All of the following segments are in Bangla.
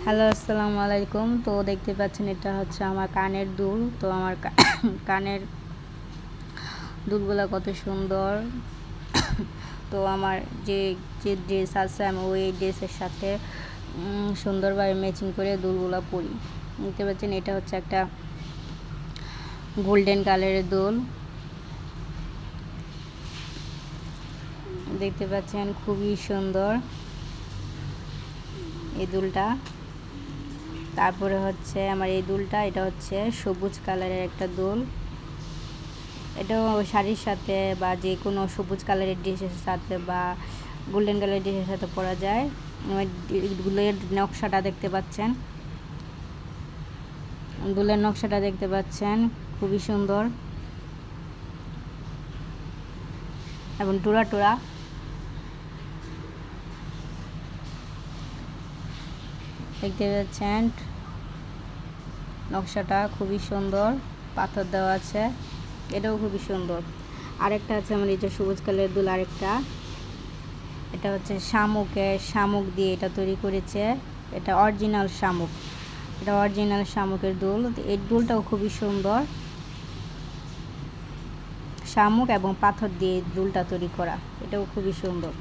হ্যালো, আসসালামু আলাইকুম। তো দেখতে পাচ্ছেন এটা হচ্ছে আমার কানের দুল। তো আমার কানের দুলগুলো কত সুন্দর। তো আমার যে যে ড্রেস আছে আমি ওই ড্রেসের সাথে সুন্দরভাবে ম্যাচিং করে দুলগুলো পরি। দেখতে পাচ্ছেন এটা হচ্ছে একটা গোল্ডেন কালারের দুল। দেখতে পাচ্ছেন খুবই সুন্দর এই দুলটা। তারপরে হচ্ছে আমার এই দুলটা, এটা হচ্ছে সবুজ কালারের একটা দুল। এটাও শাড়ির সাথে বা যে কোনো সবুজ কালারের ড্রেসের সাথে বা গোল্ডেন কালারের ড্রেসের সাথে পরা যায়। দুলের নকশাটা দেখতে পাচ্ছেন, দুলের নকশাটা দেখতে পাচ্ছেন খুবই সুন্দর এবং টোরা টোরা। দেখতে পাচ্ছেন নকশাটা খুবই সুন্দর, পাথর দেওয়া আছে, এটাও খুবই সুন্দর। আরেকটা আছে আমার এই যে সবুজ কালারের দুল, আরেকটা এটা হচ্ছে শামুক দিয়ে এটা তৈরি করেছে। এটা অরিজিনাল শামুক, এটা অরিজিনাল শামুকের দুল। এই দুলটাও খুবই সুন্দর, শামুক এবং পাথর দিয়ে দুলটা তৈরি করা, এটাও খুবই সুন্দর।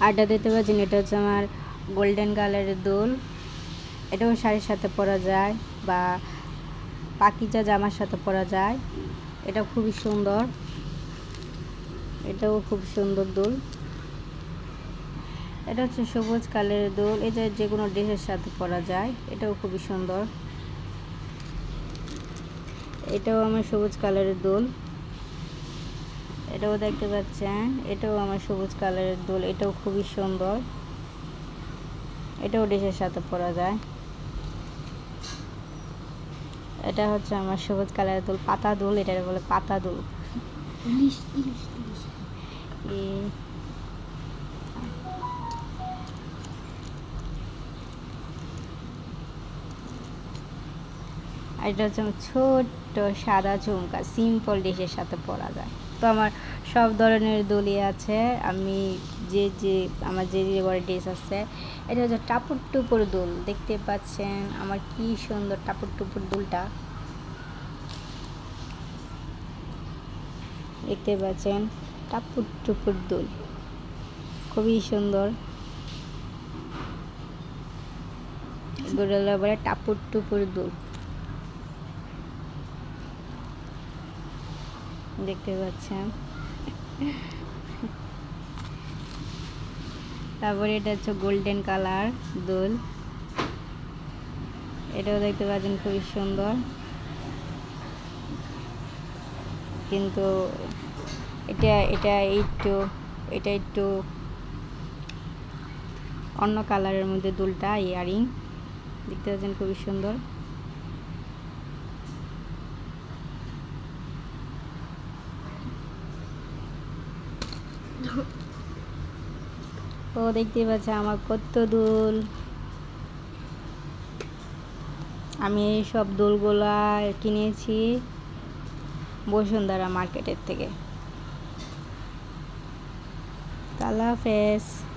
আরটা দেখতে পাচ্ছেন এটা হচ্ছে আমার গোল্ডেন কালারের দুল। এটাও শাড়ির সাথে পরা যায় বা পাকিজা জামার সাথে পরা যায়, এটা খুবই সুন্দর, এটাও খুব সুন্দর দুল। এটা হচ্ছে সবুজ কালারের দুল, এটা যে কোনো ড্রেসের সাথে পরা যায়, এটাও খুবই সুন্দর। এটাও আমার সবুজ কালারের দুল, এটাও দেখতে পাচ্ছেন, এটাও আমার সবুজ কালারের দুল, এটাও খুবই সুন্দর, এটাও ড্রেসের সাথে পরা যায়। এটা হচ্ছে আমার সবুজ কালারের দুল, পাতা দুল, এটা বলে পাতা দুল। আর এটা হচ্ছে আমার ছোট্ট সাদা ঝুমকা, সিম্পল ড্রেসের সাথে পরা যায়। তো আমার সব ধরনের দড়ি আছে, আমি আমার যে বড় ড্রেস আছে। এটা হচ্ছে টাপুর টুপুর দুল, দেখতে পাচ্ছেন আমার কি সুন্দর টাপুর টুপুর দুলটা, দেখতে পাচ্ছেন টাপুর টুপুর দুল খুবই সুন্দর। এগুলো বলে টাপুর টুপুর দুল, দেখতে পাচ্ছেন। তারপরে এটা হচ্ছে গোল্ডেন কালার দুল, এটাও দেখতে পাচ্ছেন খুবই সুন্দর, কিন্তু এটা একটু অন্য কালারের মধ্যে দুলটা, ইয়ারিং দেখতে পাচ্ছেন খুবই সুন্দর। ও দেখতে পাচ্ছে আমার কত দুল। আমি এই সব দুলগুলা কিনেছি বসুন্ধরা মার্কেটের থেকে। আল্লাহ হাফেজ।